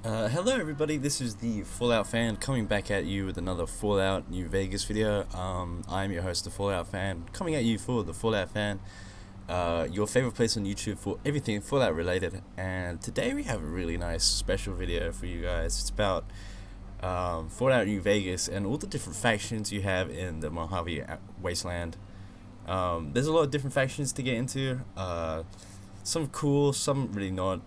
Hello everybody, this is the Fallout Fan coming back at you with another Fallout New Vegas video. I'm your host, the Fallout Fan, coming at you for the Fallout Fan, your favorite place on YouTube for everything Fallout related. And today we have a really nice special video for you guys. It's about Fallout New Vegas and all the different factions you have in the Mojave Wasteland. There's a lot of different factions to get into, some cool, some really not.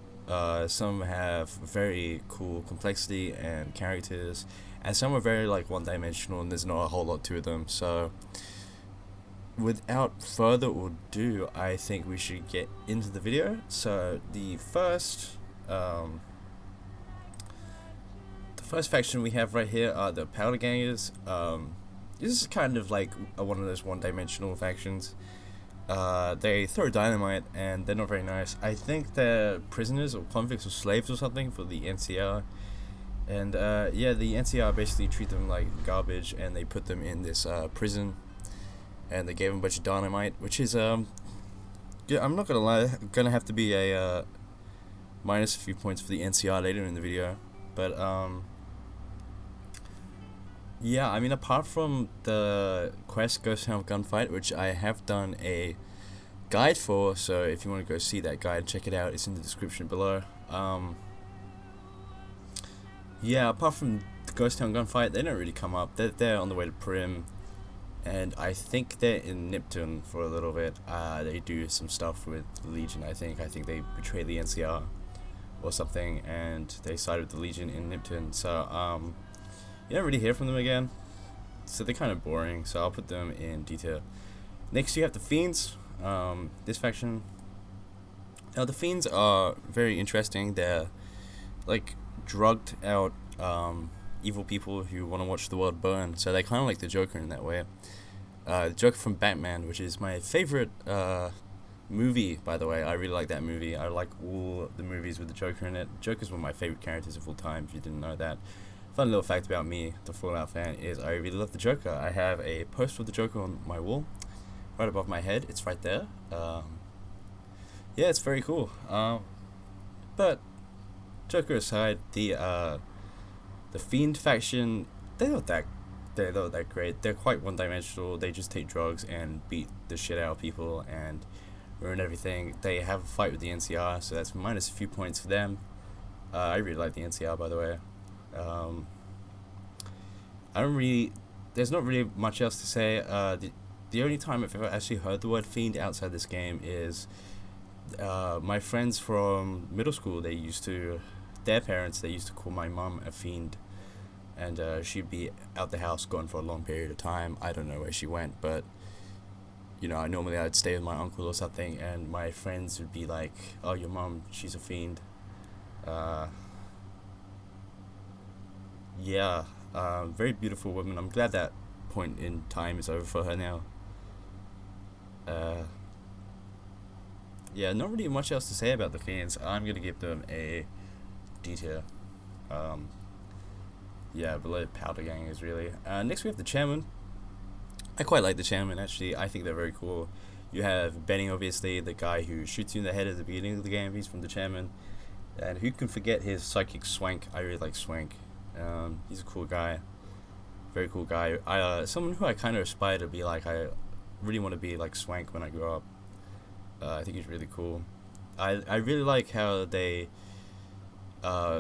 Some have very cool complexity and characters, and some are very like one-dimensional, and there's not a whole lot to them. So, without further ado, I think we should get into the video. So, the first faction we have right here are the Powder Gangers. This is kind of like one of those one-dimensional factions. They throw dynamite and they're not very nice. I think they're prisoners or convicts or slaves or something for the NCR. And yeah, the NCR basically treat them like garbage and they put them in this prison. And they gave them a bunch of dynamite, which is, yeah, I'm not gonna lie, gonna have to be a minus a few points for the NCR later in the video. But, yeah, I mean, apart from the quest Ghost Town Gunfight, which I have done a guide for, so if you want to go see that guide, check it out. It's in the description below. Yeah, apart from the Ghost Town Gunfight, they don't really come up. They're on the way to Prim, and I think they're in Nipton for a little bit. They do some stuff with the Legion, I think. I think they betray the NCR or something, and they side with the Legion in Nipton. So, you don't really hear from them again, so they're kind of boring, so I'll put them in detail. Next you have the Fiends, this faction. Now the Fiends are very interesting. They're like drugged out evil people who want to watch the world burn, so they're kind of like the Joker in that way. The Joker from Batman, which is my favorite movie, by the way. I really like that movie. I like all the movies with the Joker in it. Joker's one of my favorite characters of all time, if you didn't know that. Fun little fact about me, the Fallout Fan, is I really love the Joker. I have a poster of the Joker on my wall, right above my head. It's right there. Yeah, it's very cool. But Joker aside, the Fiend faction, they're not that great. They're quite one-dimensional. They just take drugs and beat the shit out of people and ruin everything. They have a fight with the NCR, so that's minus a few points for them. I really like the NCR, by the way. I don't really. There's not really much else to say. The only time I've ever actually heard the word fiend outside this game is my friends from middle school. Their parents, they used to call my mum a fiend, and she'd be out the house gone for a long period of time. I don't know where she went, but normally I'd stay with my uncle or something, and my friends would be like, "Oh, your mum, she's a fiend." Uh, Yeah, very beautiful woman. I'm glad that point in time is over for her now. Uh, yeah, not really much else to say about the Fiends. I'm gonna give them a D tier. Um, yeah, below Powder Gang is really. Next we have the Chairman. I quite like the Chairman actually. I think they're very cool. You have Benny, obviously, the guy who shoots you in the head at the beginning of the game. He's from the Chairman. And who can forget his psychic Swank? I really like Swank. He's a cool guy, very cool guy. Someone who I kind of aspire to be like. I really want to be like Swank when I grow up. I think he's really cool. I really like how they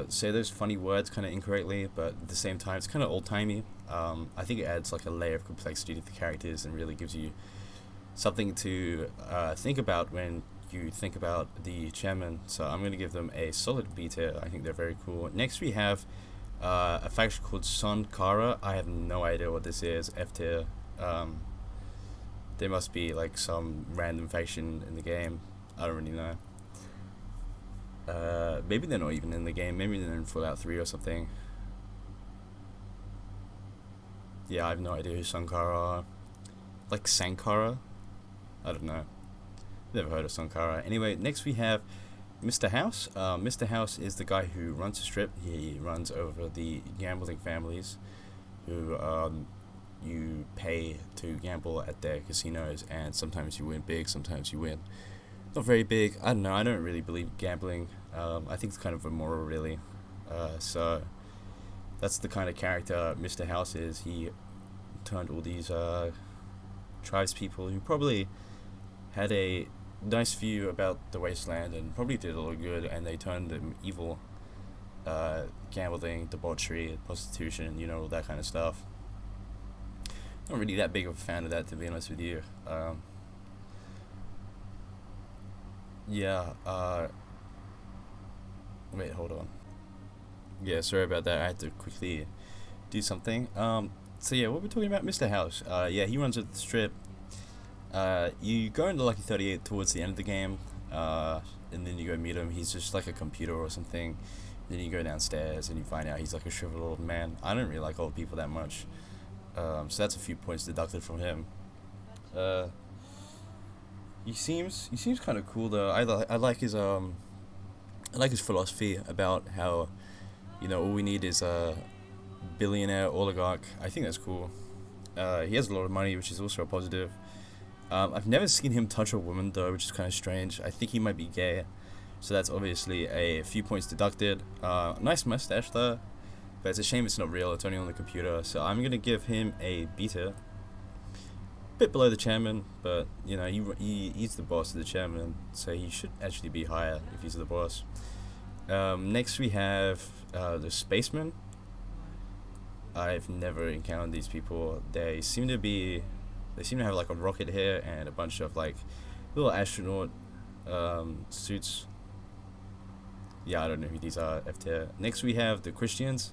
say those funny words kind of incorrectly, but at the same time it's kind of old timey. I think it adds like a layer of complexity to the characters and really gives you something to think about when you think about the Chairman. So I'm gonna give them a solid B tier. I think they're very cool. Next we have a faction called Son Cara. I have no idea what this is. F tier. There must be like some random faction in the game. I don't really know. Maybe they're not even in the game. Maybe they're in Fallout 3 or something. Yeah, I have no idea who Sankara are. Like Sankara? I don't know. Never heard of Sankara. Anyway, next we have Mr. House. Mr. House is the guy who runs the strip. He runs over the gambling families who you pay to gamble at their casinos, and sometimes you win big, sometimes you win not very big. I don't know. I don't really believe gambling. I think it's kind of immoral, really. So that's the kind of character Mr. House is. He turned all these tribespeople who probably had a nice view about the wasteland and probably did a lot of good, and they turned them evil. Gambling, debauchery, prostitution, all that kind of stuff. Not really that big of a fan of that, to be honest with you. Yeah, wait, hold on. Yeah, sorry about that. I had to quickly do something. So yeah, what we're talking about, Mr. House. Yeah, he runs at the strip. You go into Lucky 38 towards the end of the game, and then you go meet him. He's just like a computer or something. Then you go downstairs and you find out he's like a shriveled old man. I don't really like old people that much, so that's a few points deducted from him. He seems kind of cool though. I like his philosophy about how, all we need is a billionaire oligarch. I think that's cool. He has a lot of money, which is also a positive. I've never seen him touch a woman though, which is kind of strange. I think he might be gay, so that's obviously a few points deducted. Nice mustache though, but it's a shame it's not real. It's only on the computer. So I'm gonna give him a beta. Bit below the chairman, but he's the boss of the chairman, so he should actually be higher if he's the boss. Next we have the spaceman. I've never encountered these people. They seem to have like a rocket here and a bunch of like little astronaut suits. Yeah, I don't know who these are. F tier. Next we have the Christians.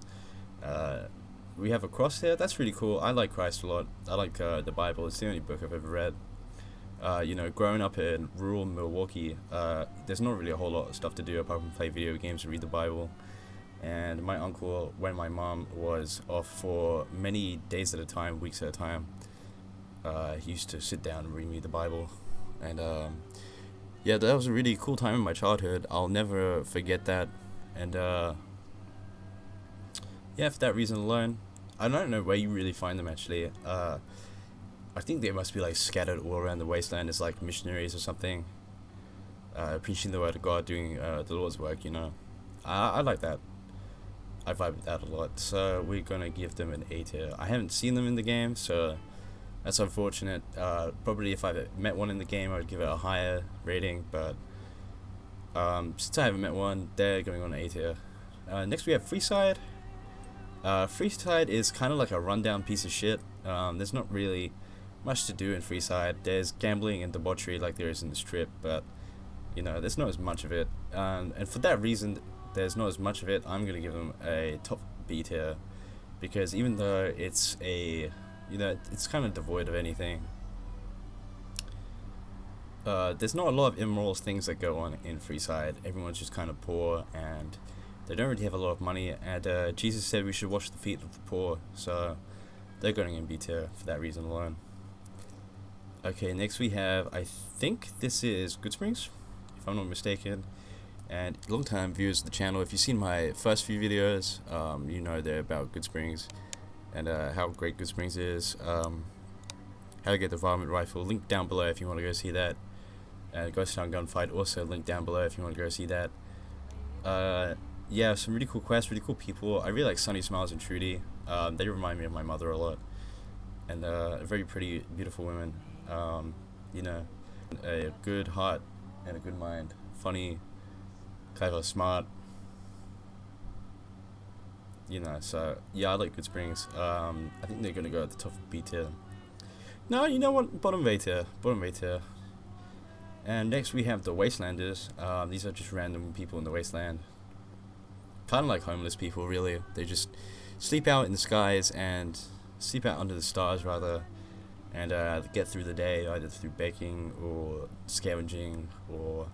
We have a cross here. That's really cool. I like Christ a lot. I like the Bible. It's the only book I've ever read. Growing up in rural Milwaukee, there's not really a whole lot of stuff to do apart from play video games and read the Bible. And my uncle, when my mom was off for many days at a time, weeks at a time, he used to sit down and read me the Bible. And yeah, that was a really cool time in my childhood. I'll never forget that. And yeah, for that reason alone, I don't know where you really find them actually. I think they must be like scattered all around the wasteland as like missionaries or something, preaching the word of God, doing the Lord's work. I like that. I vibe with that a lot. So we're gonna give them an A tier. I haven't seen them in the game, so that's unfortunate. Probably if I met one in the game, I would give it a higher rating. But since I haven't met one, they're going on an A tier. Next we have Freeside. Freeside is kind of like a rundown piece of shit. There's not really much to do in Freeside. There's gambling and debauchery like there is in the strip, but there's not as much of it. And for that reason, there's not as much of it. I'm gonna give them a top B tier, because even though it's it's kind of devoid of anything. There's not a lot of immoral things that go on in Freeside. Everyone's just kind of poor, and they don't really have a lot of money. And Jesus said we should wash the feet of the poor, so they're going in B tier for that reason alone. Okay, next we have, I think this is Goodsprings, if I'm not mistaken. And long-time viewers of the channel, if you've seen my first few videos, they're about Goodsprings and how great Goodsprings is. How to get the varmint rifle, link down below if you want to go see that. Ghost Town Gunfight, also link down below if you want to go see that. Yeah, some really cool quests, really cool people. I really like Sunny Smiles and Trudy. They remind me of my mother a lot. And very pretty, beautiful women. A good heart and a good mind. Funny, clever, smart. So yeah, I like Goodsprings. I think they're gonna go at the top of B tier. No, you know what? Bottom of A tier. Bottom of A tier. And next we have the Wastelanders. These are just random people in the wasteland. Kind of like homeless people, really. They just sleep out in the skies and sleep out under the stars, rather, and get through the day either through baking or scavenging or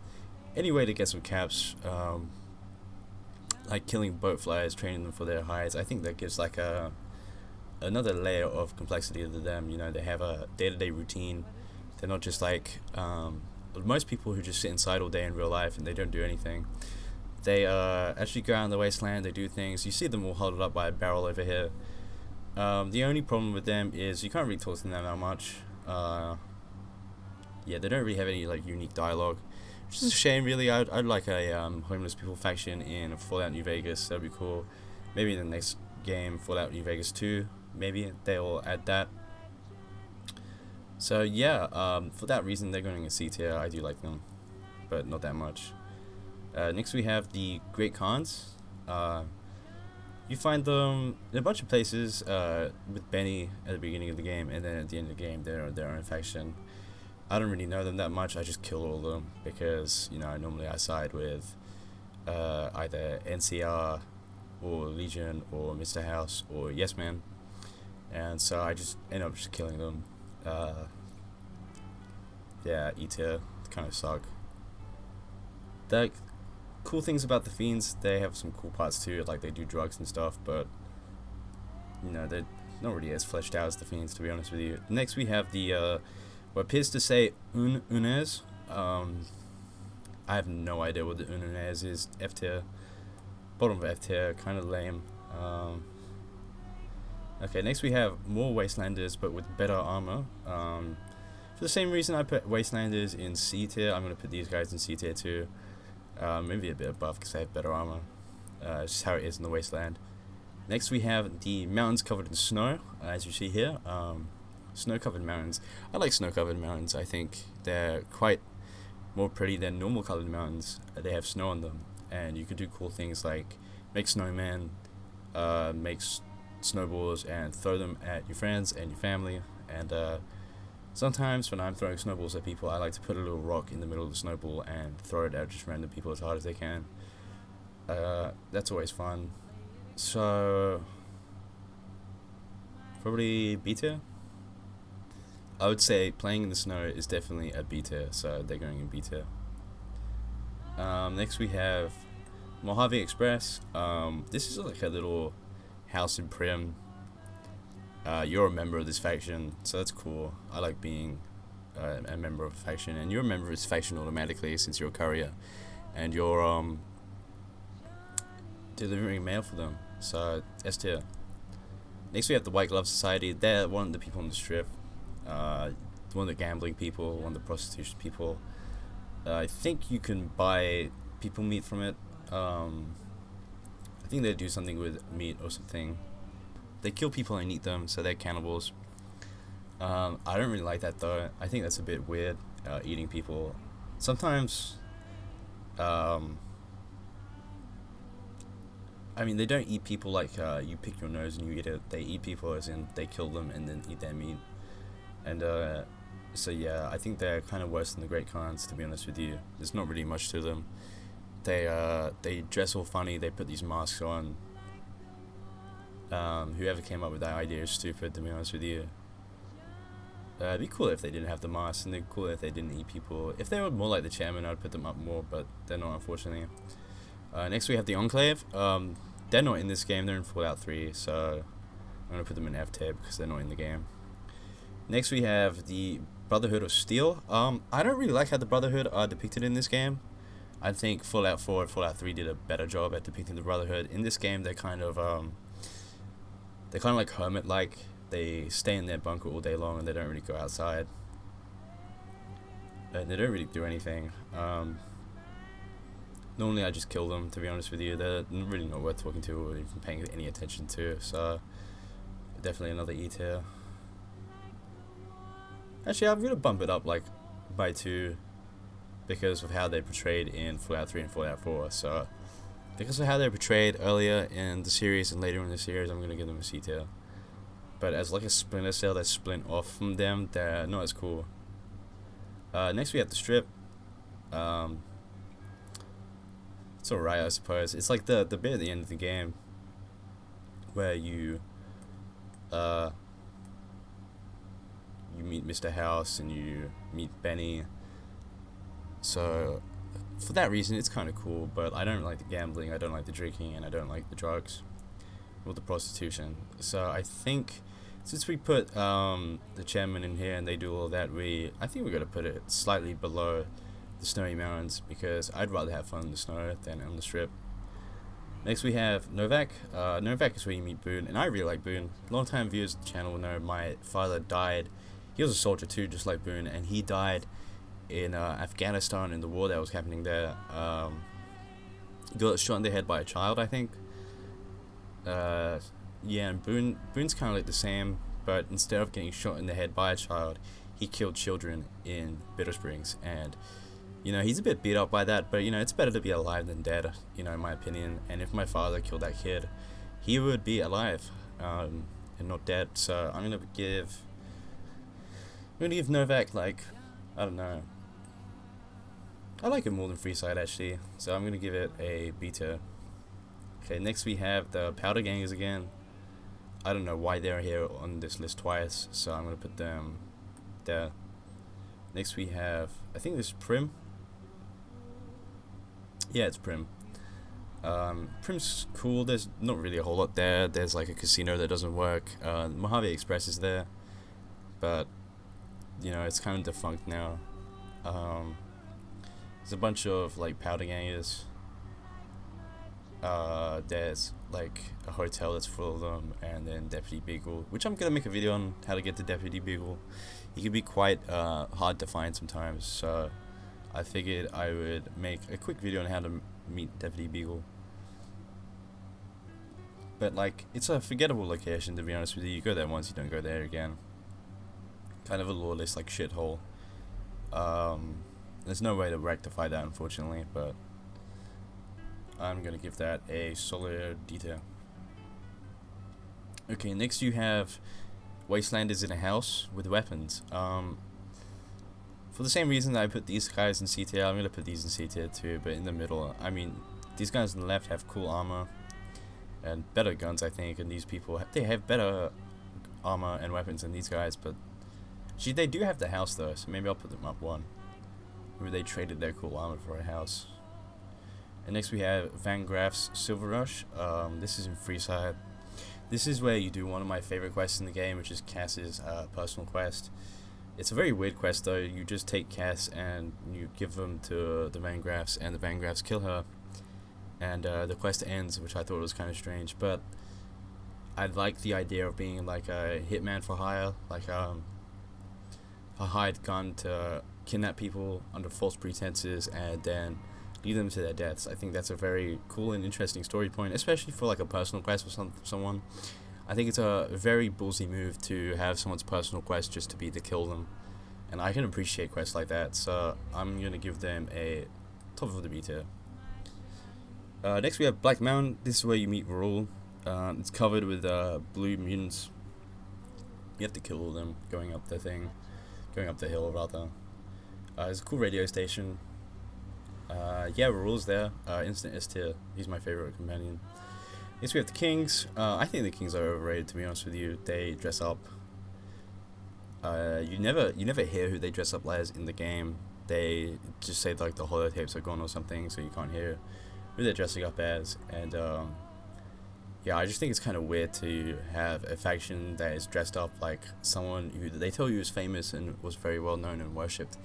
any way to get some caps. Like killing boat flies, training them for their hides. I think that gives like another layer of complexity to them. They have a day-to-day routine. They're not just like most people who just sit inside all day in real life and they don't do anything. They actually go out in the wasteland, they do things. You see them all huddled up by a barrel over here. The only problem with them is you can't really talk to them that much. Yeah, they don't really have any like unique dialogue, which is a shame, really. I'd like a homeless people faction in Fallout New Vegas. That'd be cool. Maybe in the next game, Fallout New Vegas 2, maybe they'll add that. So yeah, for that reason, they're going in C tier. I do like them, but not that much. Next we have the Great Khans. You find them in a bunch of places with Benny at the beginning of the game, and then at the end of the game, they're their own faction. I don't really know them that much. I just kill all of them because, you know, normally I side with either NCR or Legion or Mr. House or Yes Man, and so I just end up just killing them. Yeah, E tier kind of suck. The cool things about the Fiends, they have some cool parts too, like they do drugs and stuff, but you know, they're not really as fleshed out as the Fiends, to be honest with you. Next we have the what appears to say Unes. I have no idea what the Unes is. F tier, bottom of F tier, kind of lame. Okay, next we have more Wastelanders, but with better armor. For the same reason I put Wastelanders in C tier, I'm going to put these guys in C tier too. Maybe a bit above because they have better armor. It's just how it is in the Wasteland. Next we have the mountains covered in snow, as you see here. Snow-covered mountains. I like snow-covered mountains. I think they're quite more pretty than normal colored mountains. They have snow on them, and you can do cool things like make snowmen, make snowballs, and throw them at your friends and your family. And sometimes when I'm throwing snowballs at people, I like to put a little rock in the middle of the snowball and throw it at just random people as hard as they can. That's always fun. So probably B tier. I would say playing in the snow is definitely a B tier, so they're going in B tier. Next we have Mojave Express. This is like a little house in Prim. You're a member of this faction, so that's cool. I like being a member of a faction, and you're a member of this faction automatically since you're a courier, and you're delivering mail for them. So S tier. Next we have the White Glove Society. They're one of the people on the strip. One of the gambling people, one of the prostitution people. I think you can buy people meat from it. I think they do something with meat or something. They kill people and eat them, so they're cannibals. I don't really like that though. I think that's a bit weird, eating people. Sometimes, I mean, they don't eat people like you pick your nose and you eat it. They eat people as in they kill them and then eat their meat. And so yeah, I think they're kind of worse than the Great Khans, to be honest with you. There's not really much to them. They dress all funny. They put these masks on. Whoever came up with that idea is stupid, to be honest with you. It'd be cool if they didn't have the masks, and it'd be cool if they didn't eat people. If they were more like the chairman, I'd put them up more, but they're not, unfortunately. Next we have the Enclave. They're not in this game. They're in Fallout 3, so I'm gonna put them in F tier because they're not in the game. Next we have the Brotherhood of Steel. I don't really like how the Brotherhood are depicted in this game. I think Fallout 4 and Fallout 3 did a better job at depicting the Brotherhood. In this game, they're kind of like hermit-like. They stay in their bunker all day long and they don't really go outside. And they don't really do anything. Normally I just kill them, to be honest with you. They're really not worth talking to or even paying any attention to. So definitely another E tier. Actually, I'm going to bump it up like by 2 because of how they're portrayed in Fallout 3 and Fallout 4. So because of how they're portrayed earlier in the series and later in the series, I'm going to give them a C tier. But as like a Splinter Cell that's splint off from them, they're not as cool. Next we have the Strip. It's alright, I suppose. It's like the bit at the end of the game where you meet Mr. House and you meet Benny. So for that reason, it's kind of cool. But I don't like the gambling, I don't like the drinking, and I don't like the drugs or the prostitution. So I think since we put the chairman in here and they do all of that, I think we're gonna put it slightly below the Snowy Mountains because I'd rather have fun in the snow than on the Strip. Next we have Novak. Novak is where you meet Boone, and I really like Boone. Long-time viewers of the channel will know my father died. He was a soldier too, just like Boone, and he died in Afghanistan in the war that was happening there. He got shot in the head by a child, I think. Yeah, and Boone's kind of like the same, but instead of getting shot in the head by a child, he killed children in Bitter Springs, and he's a bit beat up by that, but it's better to be alive than dead, in my opinion. And if my father killed that kid, he would be alive, and not dead. So I'm gonna give Novak, like, I don't know. I like it more than Freeside, actually, so I'm gonna give it a beta. Okay, next we have the Powder Gangers again. I don't know why they're here on this list twice, so I'm gonna put them there. Next we have, I think this is Prim. Yeah, it's Prim. Prim's cool. There's not really a whole lot there. There's like a casino that doesn't work. Mojave Express is there, but it's kind of defunct now. There's a bunch of like Powder Gangers. There's like a hotel that's full of them, and then Deputy Beagle, which I'm gonna make a video on how to get to Deputy Beagle. He can be quite hard to find sometimes, so I figured I would make a quick video on how to meet Deputy Beagle. But like, it's a forgettable location, to be honest with you. You go there once, you don't go there again. Kind of a lawless like shithole. There's no way to rectify that, unfortunately, but I'm gonna give that a solid detail. Okay, next you have Wastelanders in a house with weapons. For the same reason that I put these guys in C tier, I'm gonna put these in C tier too, but in the middle. I mean, these guys on the left have cool armor and better guns, I think, and these people they have better armor and weapons than these guys, but actually they do have the house though, so maybe I'll put them up one. Maybe they traded their cool armor for a house. And next we have Van Graff's Silver Rush. This is in Freeside. This is where you do one of my favorite quests in the game, which is Cass's personal quest. It's a very weird quest though. You just take Cass and you give them to the Van Graffs, and the Van Graffs kill her. And the quest ends, which I thought was kind of strange, but I like the idea of being like a hitman for hire, like a hired gun to kidnap people under false pretenses and then lead them to their deaths. I think that's a very cool and interesting story point, especially for like a personal quest for someone. I think it's a very ballsy move to have someone's personal quest just to be to kill them, and I can appreciate quests like that, so I'm gonna give them a top of the B tier. Next we have Black Mountain. This is where you meet Varul. It's covered with blue mutants. You have to kill all of them going up the hill rather. There's a cool radio station. Yeah, Varul's there. Instant S tier. He's my favorite companion. Next we have the Kings. I think the Kings are overrated, to be honest with you. They dress up. You never hear who they dress up as in the game. They just say like the holotapes are gone or something, so you can't hear who they're dressing up as. And yeah, I just think it's kind of weird to have a faction that is dressed up like someone who they tell you is famous and was very well known and worshipped,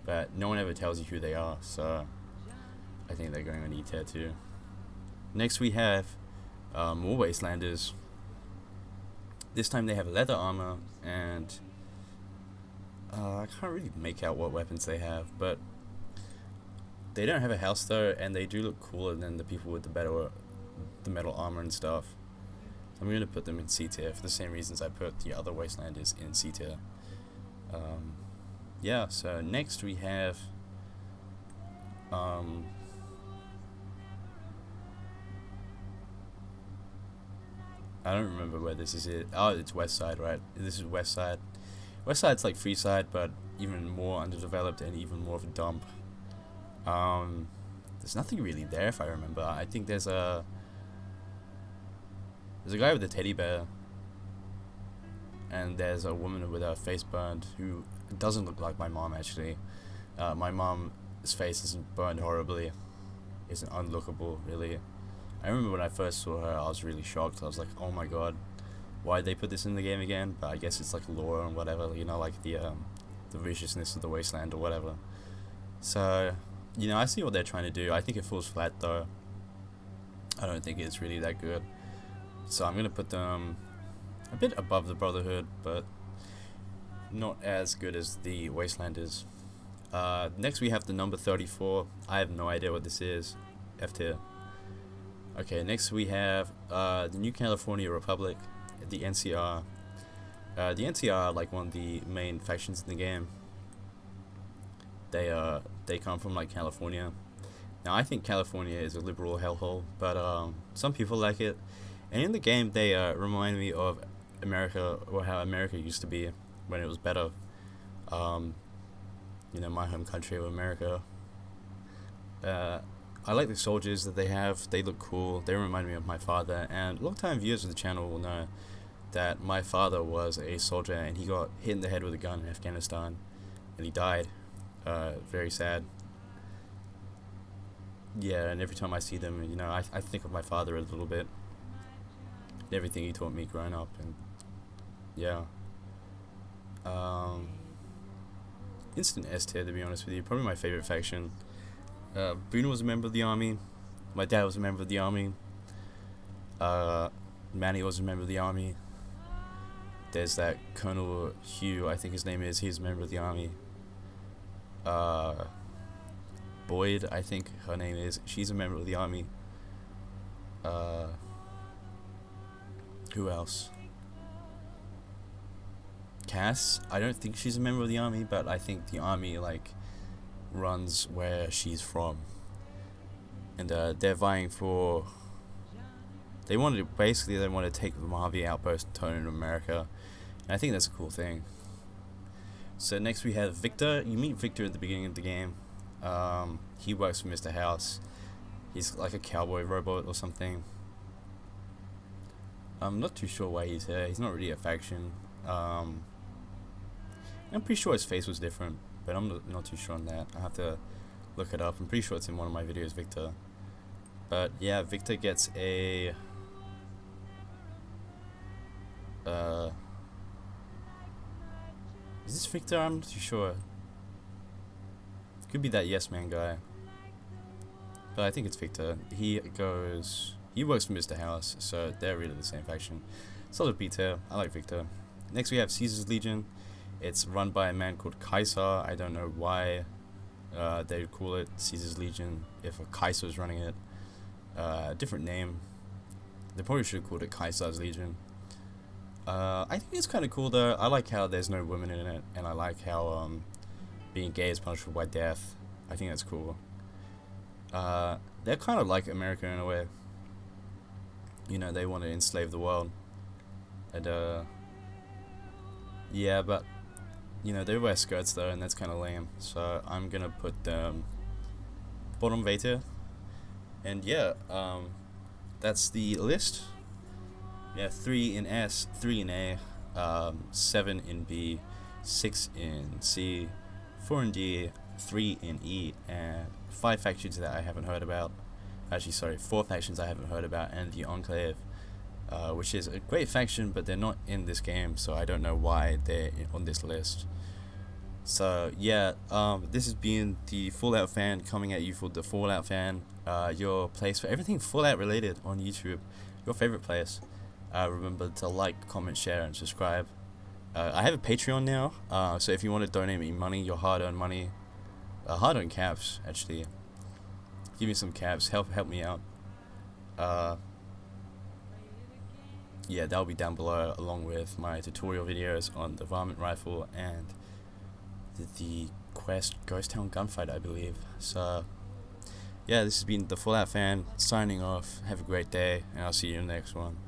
but no one ever tells you who they are. So I think they're going on E tier too. Next we have more Wastelanders. This time they have leather armor, and I can't really make out what weapons they have, but they don't have a house though, and they do look cooler than the people with the metal armor and stuff. So I'm going to put them in C tier for the same reasons I put the other Wastelanders in C tier. Yeah, so next we have I don't remember where this is. Oh, it's West Side, right? This is West Side. West Side's like Freeside, but even more underdeveloped and even more of a dump. There's nothing really there, if I remember. I think there's a guy with a teddy bear, and there's a woman with her face burned who doesn't look like my mom, actually. My mom's face isn't burned horribly. Isn't unlookable, really. I remember when I first saw her, I was really shocked. I was like, oh my god, why'd they put this in the game again? But I guess it's like lore and whatever, like the viciousness of the wasteland or whatever. So, I see what they're trying to do. I think it falls flat though. I don't think it's really that good. So I'm gonna put them a bit above the Brotherhood, but not as good as the Wastelanders. Next we have the number 34. I have no idea what this is. F tier. Okay, next we have the New California Republic, the NCR. The NCR are like one of the main factions in the game. They come from like California. Now I think California is a liberal hellhole, but some people like it. And in the game they remind me of America, or how America used to be when it was better. You know, my home country of America. I like the soldiers that they have. They look cool. They remind me of my father. And long-time viewers of the channel will know that my father was a soldier and he got hit in the head with a gun in Afghanistan, and he died. Very sad. Yeah, and every time I see them, you know, I think of my father a little bit. Everything he taught me growing up, and yeah. Instant S tier, to be honest with you. Probably my favorite faction. Bruno was a member of the army. My dad was a member of the army. Manny was a member of the army. There's that Colonel Hugh, I think his name is. He's a member of the army. Boyd, I think her name is. She's a member of the army. Who else? Cass, I don't think she's a member of the army, but I think the army like runs where she's from, and they're vying for. They want to take the Mojave Outpost and turn it into America, and I think that's a cool thing. So next we have Victor. You meet Victor at the beginning of the game. He works for Mr. House. He's like a cowboy robot or something. I'm not too sure why he's here. He's not really a faction. I'm pretty sure his face was different, but I'm not too sure on that. I have to look it up. I'm pretty sure it's in one of my videos, Victor. But yeah, Victor gets a is this Victor? I'm not too sure. Could be that Yes Man guy, but I think it's Victor. He works for Mr. House, so they're really the same faction. Solid B tier. I like Victor. Next we have Caesar's Legion. It's run by a man called Kaiser. I don't know why they would call it Caesar's Legion if a Kaiser was running it. Different name. They probably should have called it Kaiser's Legion. I think it's kind of cool though. I like how there's no women in it, and I like how being gay is punishable by death. I think that's cool. They're kind of like America in a way. You know, they want to enslave the world, and yeah, but you know, they wear skirts though, and that's kind of lame. So I'm gonna put them bottom V tier. And yeah, that's the list. Yeah, 3 in S, 3 in A, 7 in B, 6 in C, 4 in D, 3 in E, and 5 factions that I haven't heard about. Actually, sorry, 4 factions I haven't heard about, and the Enclave, which is a great faction, but they're not in this game, so I don't know why they're on this list. So yeah, this has been the Fallout Fan coming at you for the Fallout Fan, your place for everything Fallout related on YouTube, your favorite place. Remember to like, comment, share, and subscribe. I have a Patreon now, so if you want to donate me money, your hard-earned money, hard-earned caps, actually, give me some caps, help me out. Yeah, that'll be down below, along with my tutorial videos on the varmint rifle and the Quest Ghost Town gunfight, I believe. So yeah, this has been the Fallout Fan signing off. Have a great day, and I'll see you in the next one.